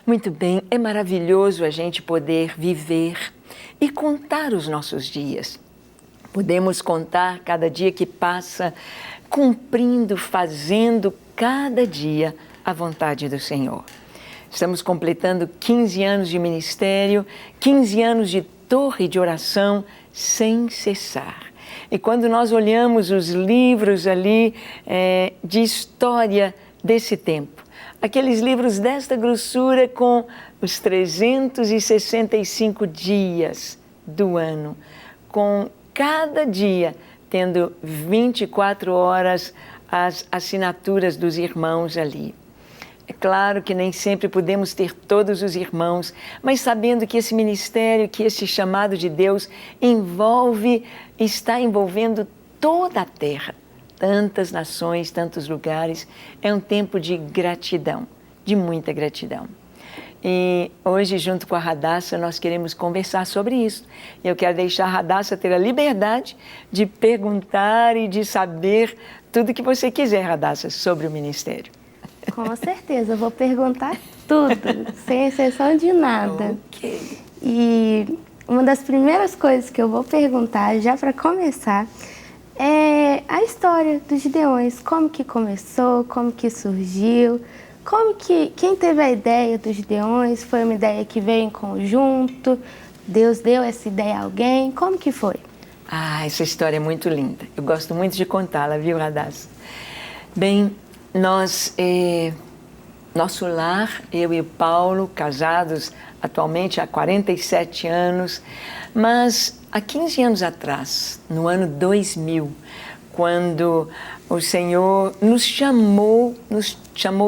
Muito bem, é maravilhoso a gente poder viver e contar os nossos dias. Podemos contar cada dia que passa, cumprindo, fazendo cada dia a vontade do Senhor. Estamos completando 15 anos de ministério, 15 anos de torre de oração sem cessar. E quando nós olhamos os livros ali de história desse tempo, aqueles livros desta grossura com os 365 dias do ano, com cada dia tendo 24 horas as assinaturas dos irmãos ali. É claro que nem sempre podemos ter todos os irmãos, mas sabendo que esse ministério, que esse chamado de Deus está envolvendo toda a terra, tantas nações, tantos lugares, é um tempo de gratidão, de muita gratidão. E hoje, junto com a Radassa, nós queremos conversar sobre isso. Eu quero deixar a Radassa ter a liberdade de perguntar e de saber tudo que você quiser, Radassa, sobre o ministério. Com certeza, eu vou perguntar tudo, sem exceção de nada. Ok. E uma das primeiras coisas que eu vou perguntar, já para começar, é a história dos Gideões. Como que começou, como que surgiu, quem teve a ideia dos Gideões? Foi uma ideia que veio em conjunto? Deus deu essa ideia a alguém? Como que foi? Ah, essa história é muito linda. Eu gosto muito de contá-la, viu, Radassa? Bem, nosso lar, eu e o Paulo, casados atualmente há 47 anos, mas há 15 anos atrás, no ano 2000, quando o Senhor nos chamou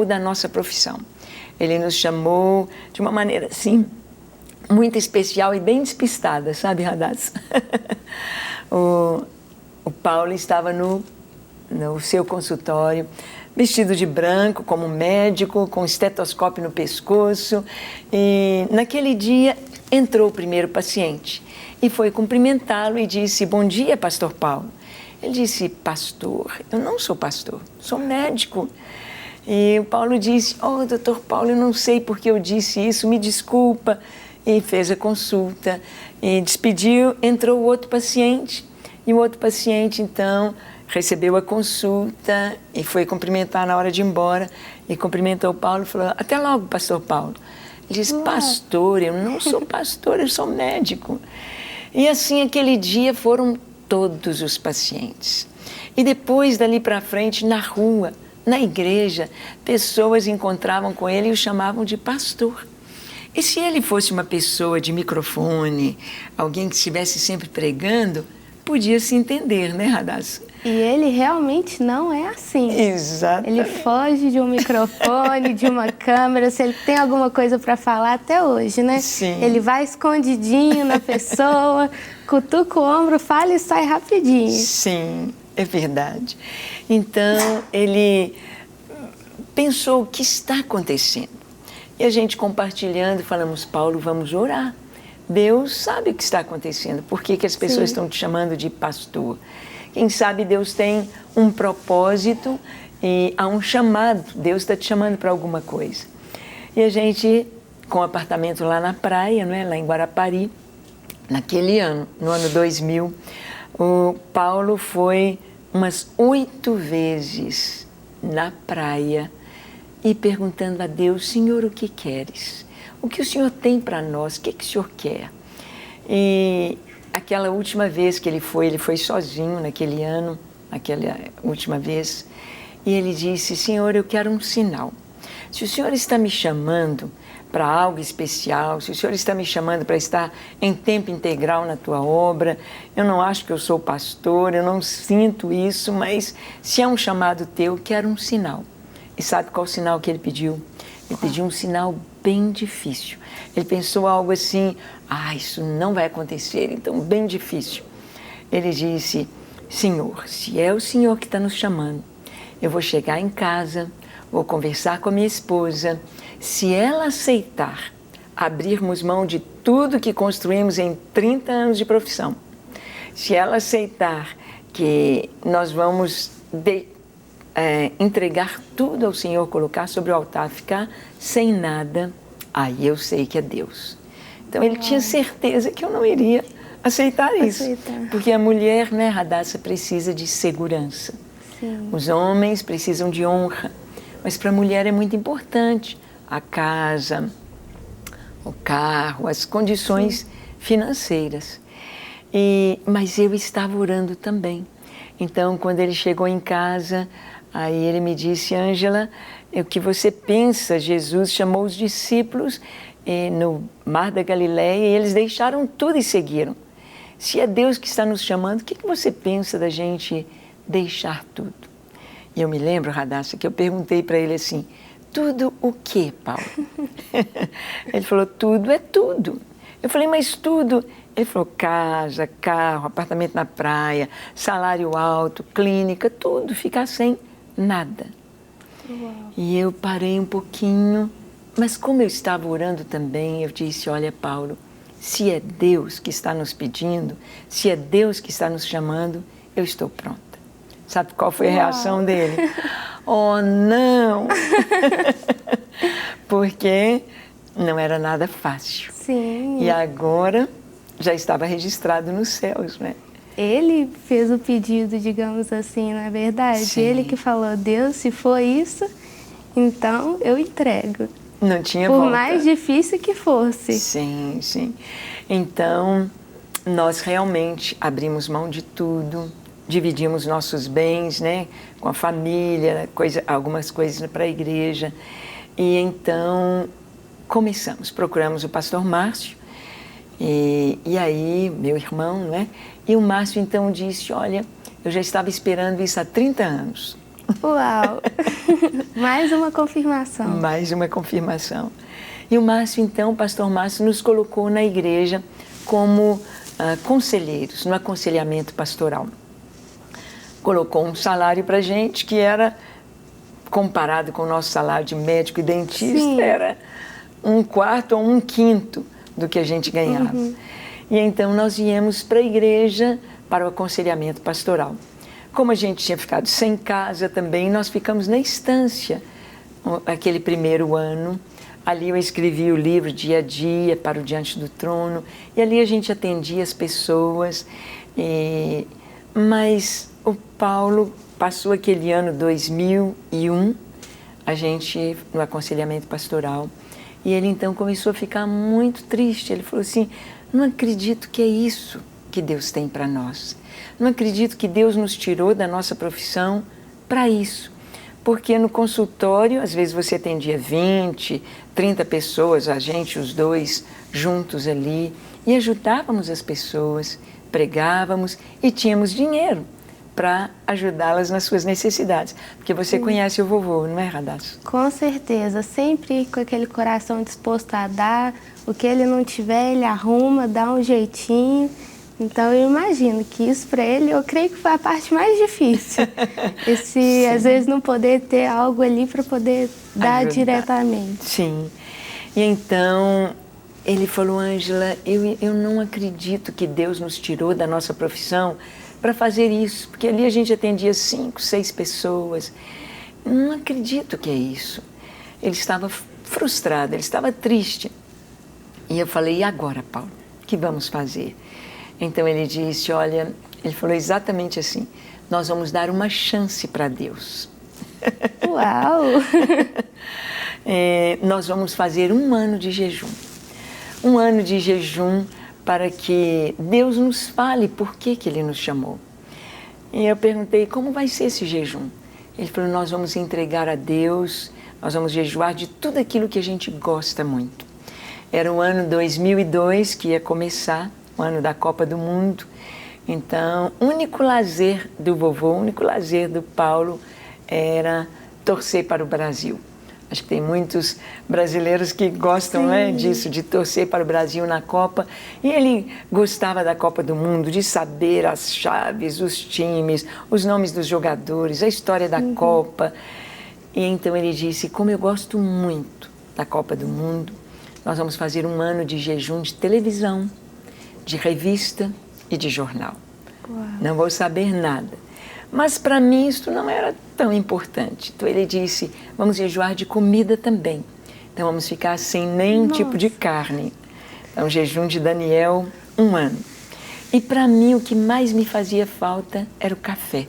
da nossa profissão. Ele nos chamou de uma maneira, assim, muito especial e bem despistada, sabe, Radassa? o Paulo estava no seu consultório, vestido de branco, como médico, com estetoscópio no pescoço. E naquele dia entrou o primeiro paciente e foi cumprimentá-lo e disse: "Bom dia, pastor Paulo." Ele disse: "Pastor, eu não sou pastor, sou médico." E o Paulo disse: "Oh, doutor Paulo, eu não sei por que eu disse isso, me desculpa." E fez a consulta e despediu, entrou o outro paciente. E o outro paciente, então, recebeu a consulta e foi cumprimentar na hora de ir embora. E cumprimentou o Paulo e falou: "Até logo, pastor Paulo." Ele disse: "Pastor, eu não sou pastor, eu sou médico." E assim, aquele dia foram todos os pacientes. E depois, dali para frente, na rua, na igreja, pessoas encontravam com ele e o chamavam de pastor. E se ele fosse uma pessoa de microfone, alguém que estivesse sempre pregando, podia se entender, né, Radassa? E ele realmente não é assim. Exatamente. Ele foge de um microfone, de uma câmera, se ele tem alguma coisa para falar até hoje, né? Sim. Ele vai escondidinho na pessoa, cutuca o ombro, fala e sai rapidinho. Sim, é verdade. Então, ele pensou: o que está acontecendo? E a gente compartilhando, falamos: "Paulo, vamos orar. Deus sabe o que está acontecendo. Por que as pessoas estão te chamando de pastor? Quem sabe Deus tem um propósito e há um chamado. Deus está te chamando para alguma coisa." E a gente, com um apartamento lá na praia, não é? Lá em Guarapari, naquele ano, no ano 2000, o Paulo foi umas 8 vezes na praia e perguntando a Deus: "Senhor, o que queres? O que o Senhor tem para nós? O que o Senhor quer?" E aquela última vez que ele foi sozinho naquele ano, aquela última vez, e ele disse: "Senhor, eu quero um sinal. Se o Senhor está me chamando para algo especial, se o Senhor está me chamando para estar em tempo integral na tua obra, eu não acho que eu sou pastor, eu não sinto isso, mas se é um chamado teu, quero um sinal." E sabe qual sinal que ele pediu? Ele pediu um sinal bem difícil. Ele pensou algo assim: isso não vai acontecer, então bem difícil. Ele disse: "Senhor, se é o Senhor que está nos chamando, eu vou chegar em casa, vou conversar com a minha esposa. Se ela aceitar abrirmos mão de tudo que construímos em 30 anos de profissão, se ela aceitar que nós vamos entregar tudo ao Senhor, colocar sobre o altar, ficar sem nada, aí eu sei que é Deus. Então ele tinha certeza que eu não iria aceitar isso. Porque a mulher, né, Radassa, precisa de segurança. Sim. Os homens precisam de honra. Mas para a mulher é muito importante a casa, o carro, as condições financeiras. Mas eu estava orando também. Então, quando ele chegou em casa, aí ele me disse: Ângela, o que você pensa? Jesus chamou os discípulos no Mar da Galileia e eles deixaram tudo e seguiram. Se é Deus que está nos chamando, o que você pensa da gente deixar tudo? E eu me lembro, Radassa, que eu perguntei para ele assim: tudo o quê, Paulo? Ele falou: tudo é tudo. Eu falei: mas tudo? Ele falou: casa, carro, apartamento na praia, salário alto, clínica, tudo, ficar sem nada. Uau. E eu parei um pouquinho, mas como eu estava orando também, eu disse: olha, Paulo, se é Deus que está nos pedindo, se é Deus que está nos chamando, eu estou pronta. Sabe qual foi a reação dele? Oh, não! Porque não era nada fácil. Sim. E agora já estava registrado nos céus, né? Ele fez o pedido, digamos assim, não é verdade? Sim. Ele que falou: Deus, se for isso, então eu entrego. Não tinha Por volta. mais difícil que fosse. Sim, sim. Então, nós realmente abrimos mão de tudo, dividimos nossos bens, né, com a família, algumas coisas para a igreja. E então, procuramos o pastor Márcio, e aí, meu irmão, né? E o Márcio então disse: olha, eu já estava esperando isso há 30 anos. Uau! Mais uma confirmação. Mais uma confirmação. E o Márcio, então, o pastor Márcio, nos colocou na igreja como conselheiros, no aconselhamento pastoral. Colocou um salário para a gente que era, comparado com o nosso salário de médico e dentista, Sim. era 1/4 ou 1/5 do que a gente ganhava. Uhum. E então nós viemos para a igreja para o aconselhamento pastoral. Como a gente tinha ficado sem casa também, nós ficamos na estância aquele primeiro ano. Ali eu escrevi o livro Dia a Dia para o Diante do Trono, e ali a gente atendia as pessoas. Mas o Paulo passou aquele ano 2001, a gente no aconselhamento pastoral, e ele então começou a ficar muito triste. Ele falou assim: não acredito que é isso que Deus tem para nós. Não acredito que Deus nos tirou da nossa profissão para isso. Porque no consultório, às vezes você atendia 20, 30 pessoas, a gente, os dois, juntos ali, e ajudávamos as pessoas, pregávamos e tínhamos dinheiro para ajudá-las nas suas necessidades. Porque você conhece o vovô, não é, Radassa? Com certeza, sempre com aquele coração disposto a dar, o que ele não tiver, ele arruma, dá um jeitinho. Então eu imagino que isso para ele, eu creio que foi a parte mais difícil. Esse, às vezes, não poder ter algo ali para poder dar diretamente. Sim. E então ele falou: Ângela, eu não acredito que Deus nos tirou da nossa profissão para fazer isso, porque ali a gente atendia 5, 6 pessoas. Não acredito que é isso. Ele estava frustrado, ele estava triste. E eu falei: e agora, Paulo, o que vamos fazer? Então ele disse: olha, ele falou exatamente assim: nós vamos dar uma chance para Deus. Uau! Nós vamos fazer 1 ano de jejum. 1 ano de jejum para que Deus nos fale por que Ele nos chamou. E eu perguntei: como vai ser esse jejum? Ele falou: nós vamos entregar a Deus, nós vamos jejuar de tudo aquilo que a gente gosta muito. Era o ano 2002 que ia começar, o ano da Copa do Mundo. Então, o único lazer do vovô, o único lazer do Paulo era torcer para o Brasil. Acho que tem muitos brasileiros que gostam, né, disso, de torcer para o Brasil na Copa. E ele gostava da Copa do Mundo, de saber as chaves, os times, os nomes dos jogadores, a história da Copa. E então ele disse: como eu gosto muito da Copa do Mundo, nós vamos fazer 1 ano de jejum de televisão, de revista e de jornal. Uau. Não vou saber nada. Mas para mim isso não era tão importante. Então ele disse: vamos jejuar de comida também. Então vamos ficar sem nenhum tipo de carne. Então jejum de Daniel, 1 ano. E para mim o que mais me fazia falta era o café.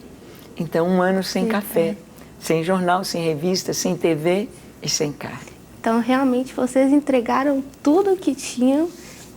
Então 1 ano sem café, sem jornal, sem revista, sem TV e sem carne. Então realmente vocês entregaram tudo o que tinham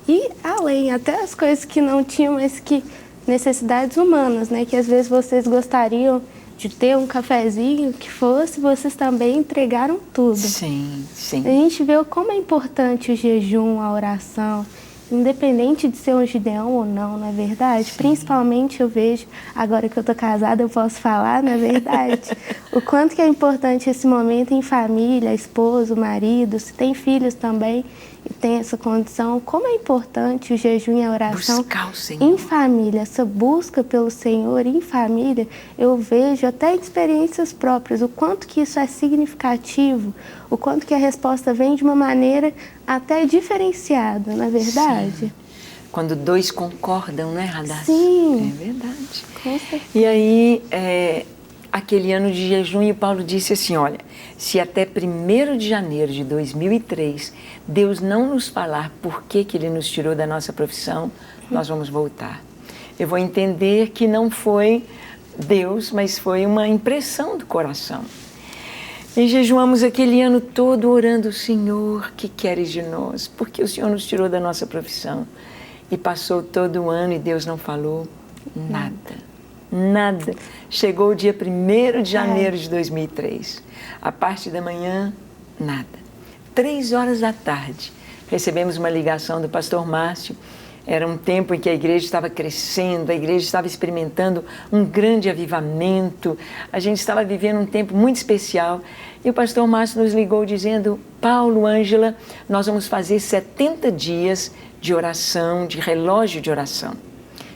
e além, até as coisas que não tinham, mas que necessidades humanas, né? Que às vezes vocês gostariam de ter um cafezinho, que fosse, vocês também entregaram tudo. Sim, sim. A gente vê como é importante o jejum, a oração, independente de ser um Gideão ou não, não é verdade? Sim. Principalmente eu vejo, agora que eu tô casada, eu posso falar, não é verdade? O quanto que é importante esse momento em família, esposo, marido, se tem filhos também e tem essa condição, como é importante o jejum e a oração buscar o Senhor em família, essa busca pelo Senhor em família. Eu vejo até experiências próprias, o quanto que isso é significativo, o quanto que a resposta vem de uma maneira até diferenciada, não é verdade? Sim. Quando 2 concordam, né, Radassa? Sim. É verdade. Com certeza. E aí, aquele ano de jejum, e Paulo disse assim, olha, se até 1º de janeiro de 2003, Deus não nos falar por que Ele nos tirou da nossa profissão, nós vamos voltar. Eu vou entender que não foi Deus, mas foi uma impressão do coração. E jejuamos aquele ano todo orando, Senhor, que queres de nós? Porque o Senhor nos tirou da nossa profissão. E passou todo o ano e Deus não falou nada. Nada. Chegou o dia 1º de janeiro de 2003. A parte da manhã, nada. 3 horas da tarde, recebemos uma ligação do pastor Márcio. Era um tempo em que a igreja estava crescendo, a igreja estava experimentando um grande avivamento. A gente estava vivendo um tempo muito especial. E o pastor Márcio nos ligou dizendo, Paulo, Ângela, nós vamos fazer 70 dias de oração, de relógio de oração.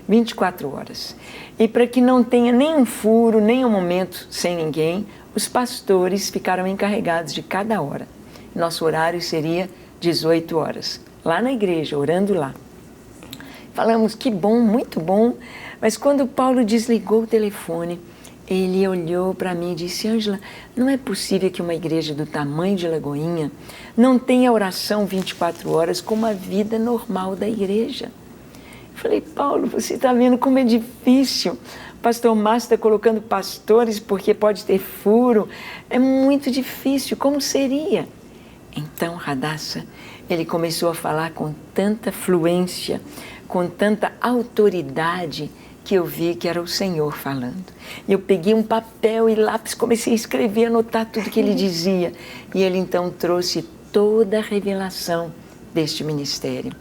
24 horas. E para que não tenha nenhum furo, nenhum momento sem ninguém, os pastores ficaram encarregados de cada hora. Nosso horário seria 18 horas, lá na igreja, orando lá. Falamos, que bom, muito bom, mas quando Paulo desligou o telefone, ele olhou para mim e disse, Ângela, não é possível que uma igreja do tamanho de Lagoinha não tenha oração 24 horas como a vida normal da igreja. Falei, Paulo, você está vendo como é difícil. O pastor Márcio está colocando pastores porque pode ter furo. É muito difícil, como seria? Então, Radassa, ele começou a falar com tanta fluência, com tanta autoridade, que eu vi que era o Senhor falando. E eu peguei um papel e lápis, comecei a escrever, anotar tudo que ele dizia. E ele então trouxe toda a revelação deste ministério.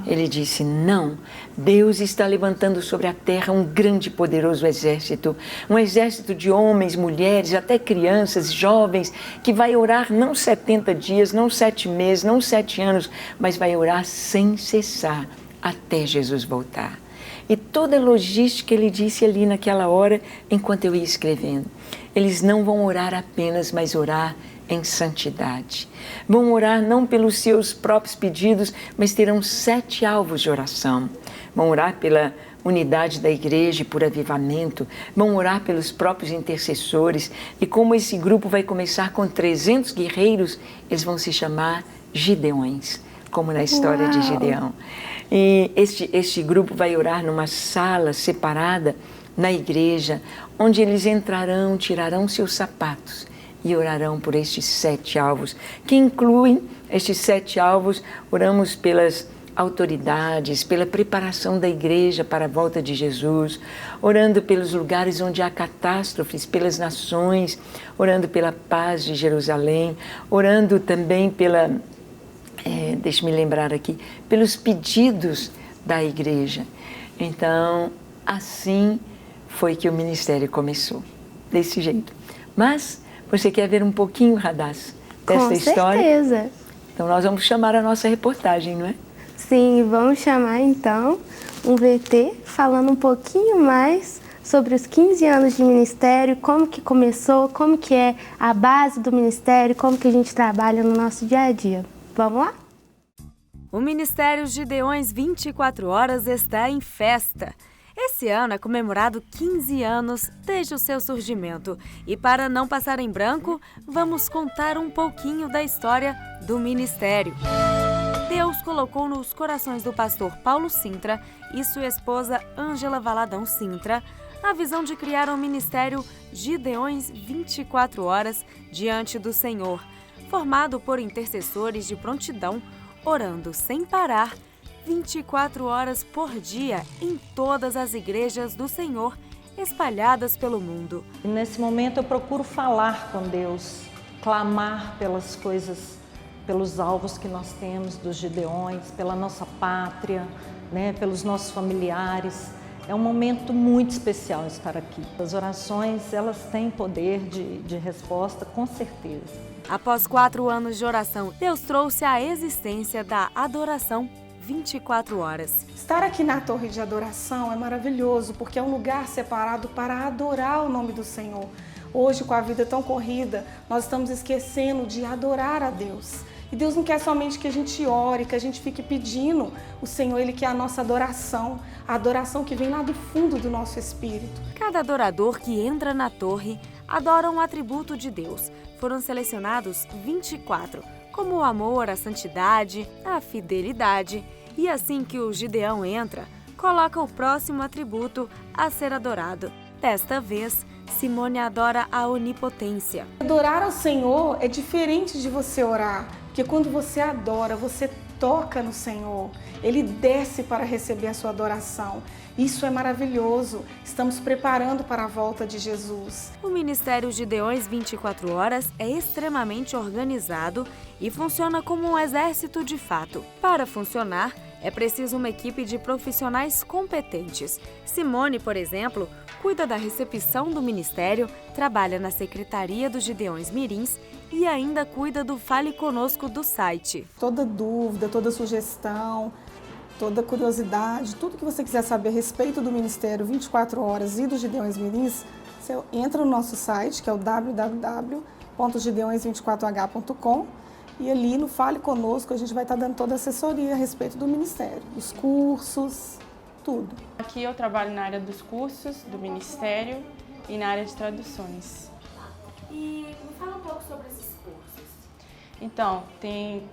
Ele disse, não, Deus está levantando sobre a terra um grande e poderoso exército, um exército de homens, mulheres, até crianças, jovens, que vai orar não 70 dias, não 7 meses, não 7 anos, mas vai orar sem cessar até Jesus voltar. E toda a logística ele disse ali naquela hora, enquanto eu ia escrevendo, eles não vão orar apenas, mas orar em santidade. Vão orar não pelos seus próprios pedidos, mas terão 7 alvos de oração. Vão orar pela unidade da igreja e por avivamento. Vão orar pelos próprios intercessores. E como esse grupo vai começar com 300 guerreiros, eles vão se chamar Gideões, como na história de Gideão. E este grupo vai orar numa sala separada na igreja, onde eles entrarão, tirarão seus sapatos e orarão por estes 7 alvos, que incluem estes 7 alvos. Oramos pelas autoridades, pela preparação da igreja para a volta de Jesus, orando pelos lugares onde há catástrofes, pelas nações, orando pela paz de Jerusalém, orando também pela, deixe-me lembrar aqui, pelos pedidos da igreja. Então, assim foi que o ministério começou, desse jeito. Mas você quer ver um pouquinho, Radassa, dessa história? Com certeza. Então nós vamos chamar a nossa reportagem, não é? Sim, vamos chamar então um VT falando um pouquinho mais sobre os 15 anos de ministério, como que começou, como que é a base do ministério, como que a gente trabalha no nosso dia a dia. Vamos lá? O Ministério Gideões 24 Horas está em festa. Esse ano é comemorado 15 anos desde o seu surgimento. E para não passar em branco, vamos contar um pouquinho da história do ministério. Deus colocou nos corações do pastor Paulo Sintra e sua esposa Ângela Valadão Sintra a visão de criar um ministério Gideões 24 horas diante do Senhor, formado por intercessores de prontidão, orando sem parar 24 horas por dia em todas as igrejas do Senhor espalhadas pelo mundo. E nesse momento eu procuro falar com Deus, clamar pelas coisas, pelos alvos que nós temos dos Gideões, pela nossa pátria, né, pelos nossos familiares. É um momento muito especial estar aqui. As orações, elas têm poder de resposta, com certeza. Após 4 anos de oração, Deus trouxe a existência da adoração 24 horas. Estar aqui na Torre de Adoração é maravilhoso, porque é um lugar separado para adorar o nome do Senhor. Hoje, com a vida tão corrida, nós estamos esquecendo de adorar a Deus. E Deus não quer somente que a gente ore, que a gente fique pedindo. O Senhor, Ele quer a nossa adoração, a adoração que vem lá do fundo do nosso espírito. Cada adorador que entra na torre adora um atributo de Deus. Foram selecionados 24, como o amor, a santidade, a fidelidade. E assim que o Gideão entra, coloca o próximo atributo a ser adorado. Desta vez, Simone adora a onipotência. Adorar ao Senhor é diferente de você orar, porque quando você adora, você toca no Senhor. Ele desce para receber a sua adoração. Isso é maravilhoso. Estamos preparando para a volta de Jesus. O Ministério Gideões 24 Horas é extremamente organizado e funciona como um exército de fato. Para funcionar, é preciso uma equipe de profissionais competentes. Simone, por exemplo, cuida da recepção do ministério, trabalha na Secretaria dos Gideões Mirins e ainda cuida do Fale Conosco do site. Toda dúvida, toda sugestão, toda curiosidade, tudo que você quiser saber a respeito do Ministério 24 Horas e dos Gideões Mirins, você entra no nosso site, que é o www.gideões24h.com, e ali no Fale Conosco a gente vai estar dando toda a assessoria a respeito do Ministério, os cursos, tudo. Aqui eu trabalho na área dos cursos do Ministério e na área de traduções. E me fala um pouco sobre esses cursos. Então,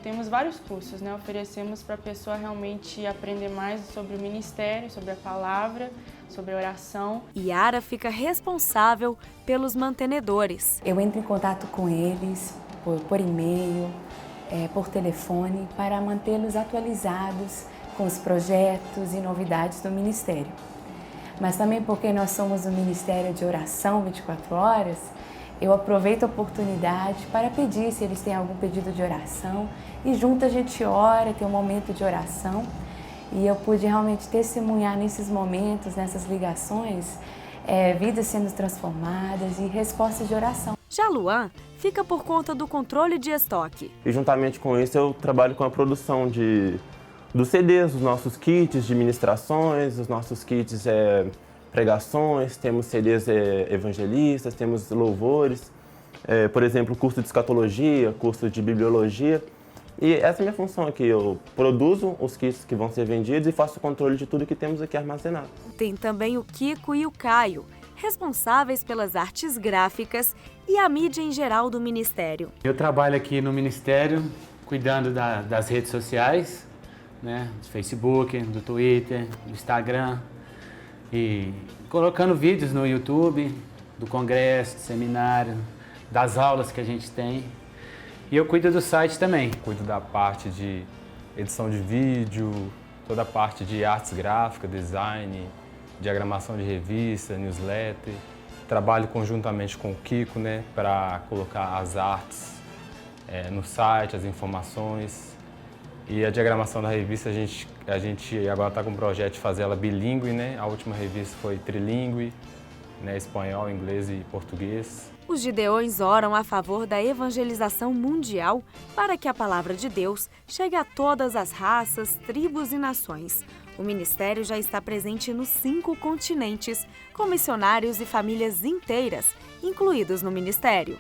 temos vários cursos, né? Oferecemos para a pessoa realmente aprender mais sobre o ministério, sobre a palavra, sobre a oração. Yara fica responsável pelos mantenedores. Eu entro em contato com eles por e-mail, por telefone, para mantê-los atualizados com os projetos e novidades do Ministério. Mas também porque nós somos um Ministério de Oração 24 Horas, eu aproveito a oportunidade para pedir se eles têm algum pedido de oração e junto a gente ora, tem um momento de oração e eu pude realmente testemunhar nesses momentos, nessas ligações, vidas sendo transformadas e respostas de oração. Já Luan fica por conta do controle de estoque. E juntamente com isso eu trabalho com a produção dos CDs, dos nossos kits de ministrações, os nossos kits pregações, temos CDs evangelistas, temos louvores, por exemplo, curso de escatologia, curso de bibliologia. E essa é a minha função aqui, eu produzo os kits que vão ser vendidos e faço o controle de tudo que temos aqui armazenado. Tem também o Kiko e o Caio, responsáveis pelas artes gráficas e a mídia em geral do Ministério. Eu trabalho aqui no Ministério, cuidando das redes sociais, né, do Facebook, do Twitter, do Instagram, e colocando vídeos no YouTube, do congresso, do seminário, das aulas que a gente tem. E eu cuido do site também. Cuido da parte de edição de vídeo, toda a parte de artes gráficas, design, diagramação de revista, newsletter. Trabalho conjuntamente com o Kiko, né, para colocar as artes no site, as informações. E a diagramação da revista, a gente agora está com um projeto de fazer ela bilíngue, né? A última revista foi trilíngue, né, espanhol, inglês e português. Os Gideões oram a favor da evangelização mundial para que a palavra de Deus chegue a todas as raças, tribos e nações. O ministério já está presente nos 5 continentes, com missionários e famílias inteiras, incluídos no ministério.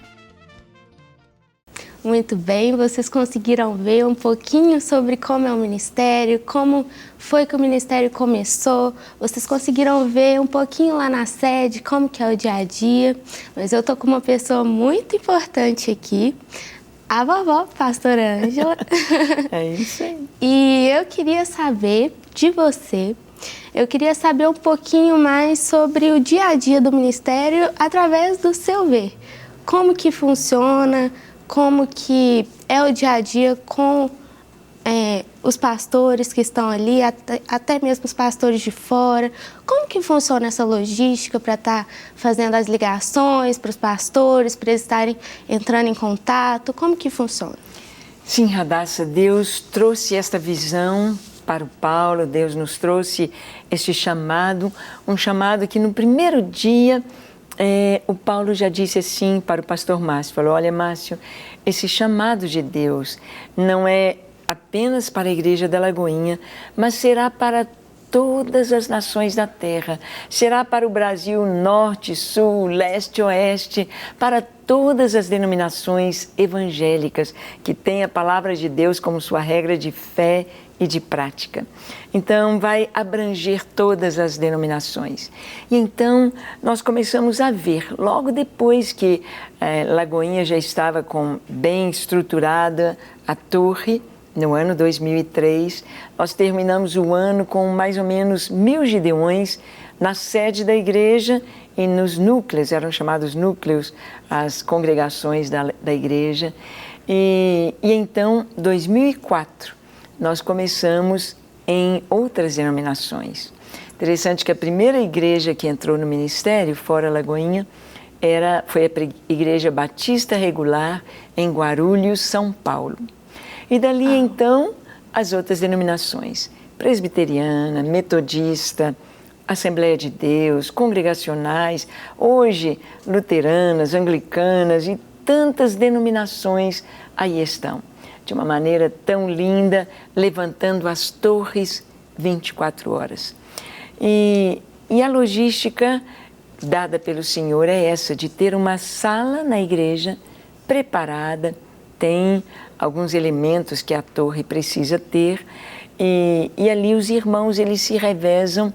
muito bem. Vocês conseguiram ver um pouquinho sobre como é o ministério, como foi que o ministério começou. Vocês conseguiram ver um pouquinho lá na sede, como que é o dia a dia. Mas eu tô com uma pessoa muito importante aqui, a vovó, pastora Ângela. É isso aí. E eu queria saber de você, eu queria saber um pouquinho mais sobre o dia a dia do ministério através do seu ver. Como que funciona, como que é o dia a dia com os pastores que estão ali, até mesmo os pastores de fora. Como que funciona essa logística para estar fazendo as ligações para os pastores, para eles estarem entrando em contato? Como que funciona? Sim, Radassa, Deus trouxe esta visão para o Paulo, Deus nos trouxe este chamado, um chamado que no primeiro dia o Paulo já disse assim para o pastor Márcio, falou, olha Márcio, esse chamado de Deus não é apenas para a igreja da Lagoinha, mas será para todas as nações da terra, será para o Brasil norte, sul, leste, oeste, para todas as denominações evangélicas que têm a palavra de Deus como sua regra de fé e de prática. Então, vai abranger todas as denominações. E então, nós começamos a ver, logo depois que Lagoinha já estava bem estruturada, a torre, no ano 2003, nós terminamos o ano com mais ou menos 1.000 gideões na sede da igreja e nos núcleos, eram chamados núcleos, as congregações da igreja. E então, 2004, nós começamos em outras denominações. Interessante que a primeira igreja que entrou no ministério, fora Lagoinha, foi a Igreja Batista Regular em Guarulhos, São Paulo. E dali, então, as outras denominações, presbiteriana, metodista, Assembleia de Deus, congregacionais, hoje luteranas, anglicanas e tantas denominações aí estão, de uma maneira tão linda, levantando as torres 24 horas. E a logística dada pelo Senhor é essa, de ter uma sala na igreja preparada, tem alguns elementos que a torre precisa ter e ali os irmãos eles se revezam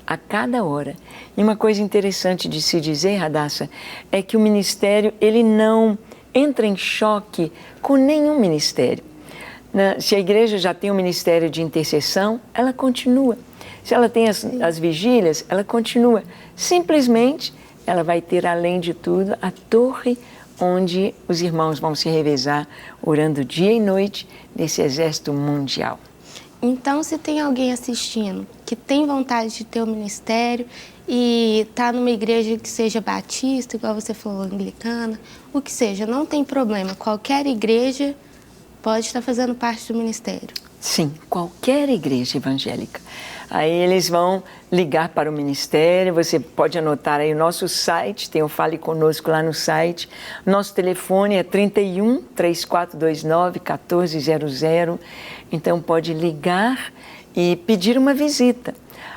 a cada hora. E uma coisa interessante de se dizer, Radassa, é que o ministério ele não entra em choque com nenhum ministério. Se a igreja já tem um ministério de intercessão, ela continua. Se ela tem as vigílias, ela continua. Simplesmente, ela vai ter, além de tudo, a torre onde os irmãos vão se revezar, orando dia e noite nesse exército mundial. Então, se tem alguém assistindo que tem vontade de ter um ministério e está numa igreja que seja batista, igual você falou, anglicana, o que seja, não tem problema. Qualquer igreja pode estar fazendo parte do ministério. Sim, qualquer igreja evangélica. Aí eles vão ligar para o ministério, você pode anotar aí o nosso site, tem o Fale Conosco lá no site. Nosso telefone é 31 3429 1400, então pode ligar e pedir uma visita.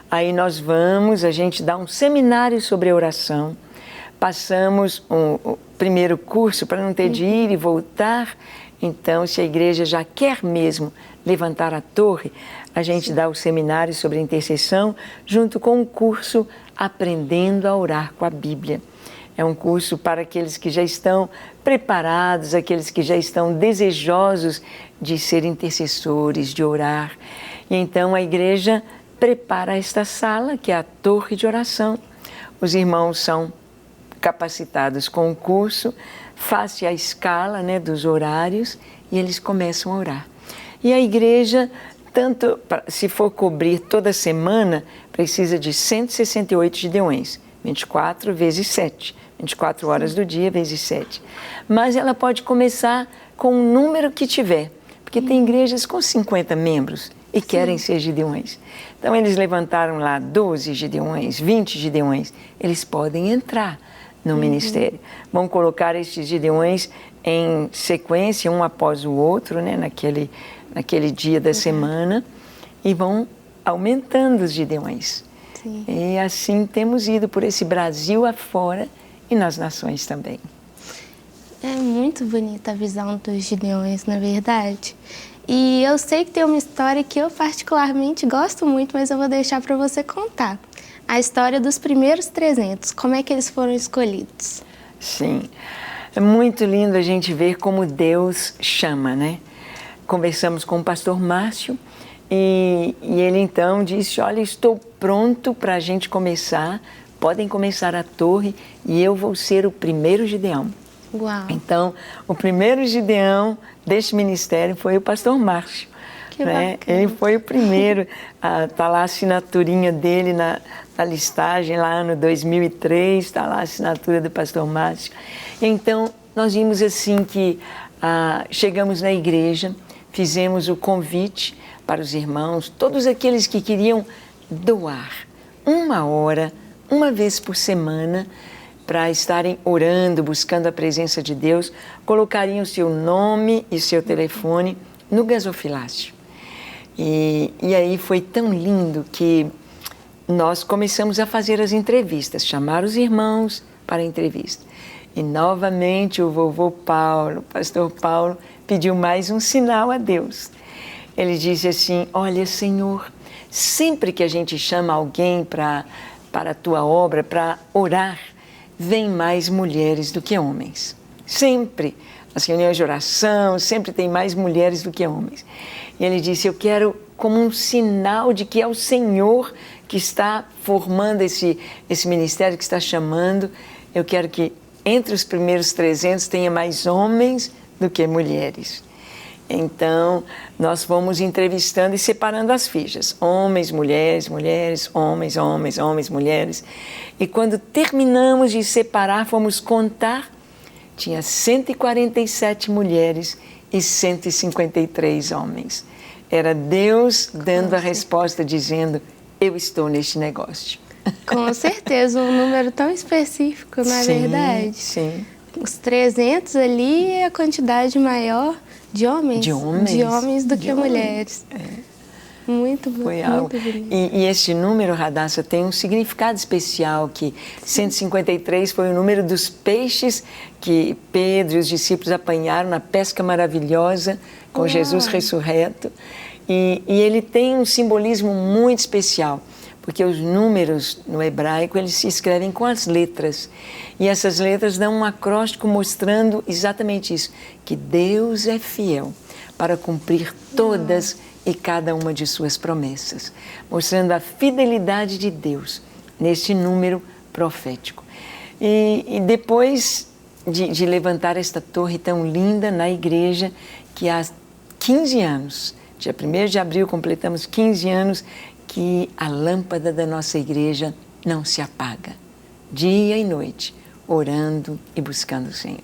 Aí nós vamos, a gente dá um seminário sobre oração, passamos o primeiro curso para não ter de ir e voltar. Então, se a igreja já quer mesmo levantar a torre, a gente dá o seminário sobre intercessão junto com o curso Aprendendo a Orar com a Bíblia. É um curso para aqueles que já estão preparados, aqueles que já estão desejosos de ser intercessores, de orar. E então a igreja prepara esta sala, que é a torre de oração. Os irmãos são capacitados com o curso, face à escala, né, dos horários, e eles começam a orar. E a igreja, tanto se for cobrir toda semana, precisa de 168 gideões, 24 vezes 7, 24 horas do dia vezes 7. Mas ela pode começar com o número que tiver, porque tem igrejas com 50 membros e querem ser gideões. Então eles levantaram lá 12 gideões, 20 gideões, eles podem entrar no ministério. Vão colocar estes gideões em sequência, um após o outro, né, naquele dia da semana, e vão aumentando os gideões. Sim. E assim temos ido por esse Brasil afora e nas nações também. É muito bonita a visão dos Gideões, na verdade. E eu sei que tem uma história que eu particularmente gosto muito, mas eu vou deixar para você contar. A história dos primeiros 300, como é que eles foram escolhidos? Sim, é muito lindo a gente ver como Deus chama, né? Conversamos com o pastor Márcio e ele então disse, olha, estou pronto para a gente começar, podem começar a torre e eu vou ser o primeiro Gideão. Uau! Então, o primeiro Gideão deste ministério foi o pastor Márcio. Que né? bacana. Ele foi o primeiro, está lá a assinaturinha dele na listagem, lá no 2003, está lá a assinatura do pastor Márcio. Então, nós vimos assim que chegamos na igreja, fizemos o convite para os irmãos, todos aqueles que queriam doar 1 hora, uma vez por semana, para estarem orando, buscando a presença de Deus, colocariam o seu nome e seu telefone no gasofilácio. E aí foi tão lindo que nós começamos a fazer as entrevistas, chamar os irmãos para a entrevista. E novamente o vovô Paulo, o pastor Paulo, pediu mais um sinal a Deus. Ele disse assim, olha, Senhor, sempre que a gente chama alguém para a tua obra, para orar, vem mais mulheres do que homens. Sempre. As reuniões de oração, sempre tem mais mulheres do que homens. E ele disse, eu quero como um sinal de que é o Senhor que está formando esse ministério, que está chamando. Eu quero que entre os primeiros 300 tenha mais homens do que mulheres. Então, nós fomos entrevistando e separando as fichas. Homens, mulheres, mulheres, homens, homens, homens, mulheres. E quando terminamos de separar, fomos contar, tinha 147 mulheres e 153 homens. Era Deus dando a resposta, dizendo, eu estou neste negócio. Com certeza, um número tão específico, não é verdade? Sim. Os 300 ali é a quantidade maior de homens do que mulheres. Muito bonito. E este número, Radassa, tem um significado especial, que 153 foi o número dos peixes que Pedro e os discípulos apanharam na pesca maravilhosa com Jesus ressurreto. E ele tem um simbolismo muito especial, porque os números no hebraico eles se escrevem com as letras. E essas letras dão um acróstico mostrando exatamente isso, que Deus é fiel para cumprir todas e cada uma de suas promessas, mostrando a fidelidade de Deus neste número profético. E depois de levantar esta torre tão linda na igreja, que há 15 anos, dia 1º de abril completamos 15 anos, que a lâmpada da nossa igreja não se apaga, dia e noite, orando e buscando o Senhor.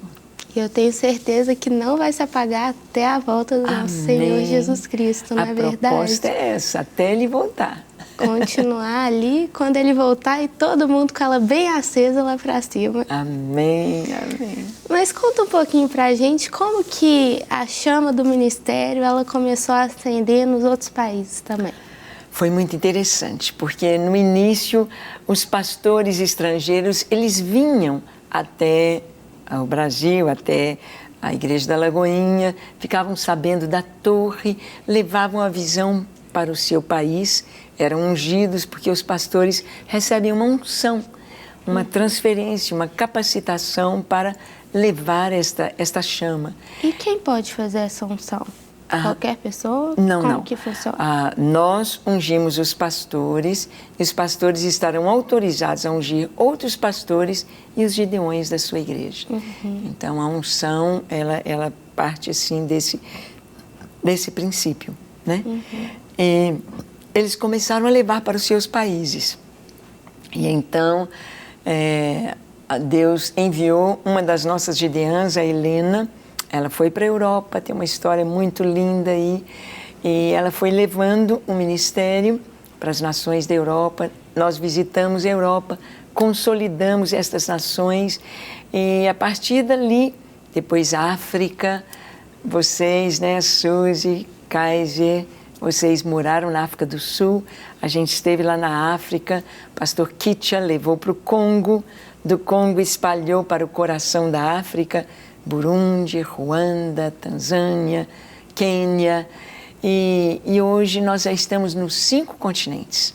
E eu tenho certeza que não vai se apagar até a volta do nosso Senhor Jesus Cristo, não é verdade? A proposta é essa, até Ele voltar. Continuar ali, quando Ele voltar e todo mundo com ela bem acesa lá para cima. Amém, amém. Mas conta um pouquinho pra gente como que a chama do ministério ela começou a acender nos outros países também. Foi muito interessante, porque no início os pastores estrangeiros, eles vinham até o Brasil, até a Igreja da Lagoinha, ficavam sabendo da torre, levavam a visão para o seu país, eram ungidos, porque os pastores recebem uma unção, uma transferência, uma capacitação para levar esta chama. E quem pode fazer essa unção? Qualquer pessoa? Não, Como não. que funciona? Nós ungimos os pastores e os pastores estarão autorizados a ungir outros pastores e os gideões da sua igreja. Então, a unção, ela parte, assim, desse princípio, né? E eles começaram a levar para os seus países. E então, Deus enviou uma das nossas gideãs, a Helena. Ela foi para a Europa, tem uma história muito linda aí, e ela foi levando o ministério para as nações da Europa. Nós visitamos a Europa, consolidamos estas nações, e a partir dali, depois a África, vocês, né, Suzy, Kaiser, vocês moraram na África do Sul, a gente esteve lá na África, o pastor Kitcha levou para o Congo, do Congo espalhou para o coração da África, Burundi, Ruanda, Tanzânia, Quênia. E hoje nós já estamos nos 5 continentes: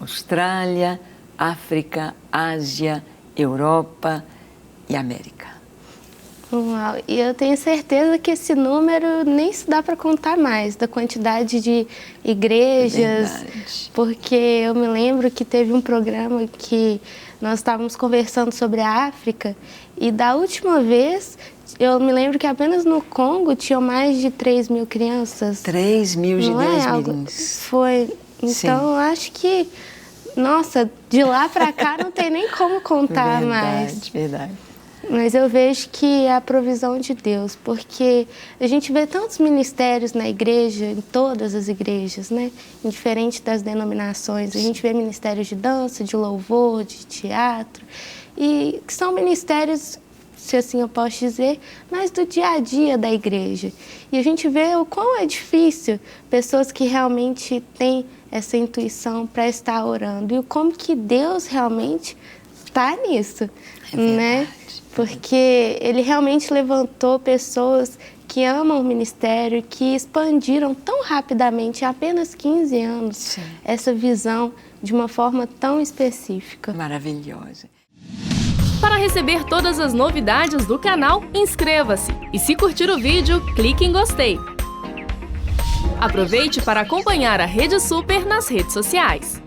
Austrália, África, Ásia, Europa e América. Uau, e eu tenho certeza que esse número nem se dá para contar mais, da quantidade de igrejas, porque eu me lembro que teve um programa que nós estávamos conversando sobre a África, e da última vez, eu me lembro que apenas no Congo tinham mais de 3 mil crianças. 3 mil de 10 milhões. Foi. Então, eu acho que, nossa, de lá para cá não tem nem como contar mais. Verdade. Mas eu vejo que é a provisão de Deus, porque a gente vê tantos ministérios na igreja, em todas as igrejas, né? Indiferente das denominações. A gente vê ministérios de dança, de louvor, de teatro, e que são ministérios, se assim eu posso dizer, mais do dia a dia da igreja. E a gente vê o quão é difícil pessoas que realmente têm essa intuição para estar orando, e como que Deus realmente está nisso, né? Porque Ele realmente levantou pessoas que amam o ministério, que expandiram tão rapidamente, em apenas 15 anos, essa visão de uma forma tão específica. Maravilhosa. Para receber todas as novidades do canal, inscreva-se. E se curtir o vídeo, clique em gostei. Aproveite para acompanhar a Rede Super nas redes sociais.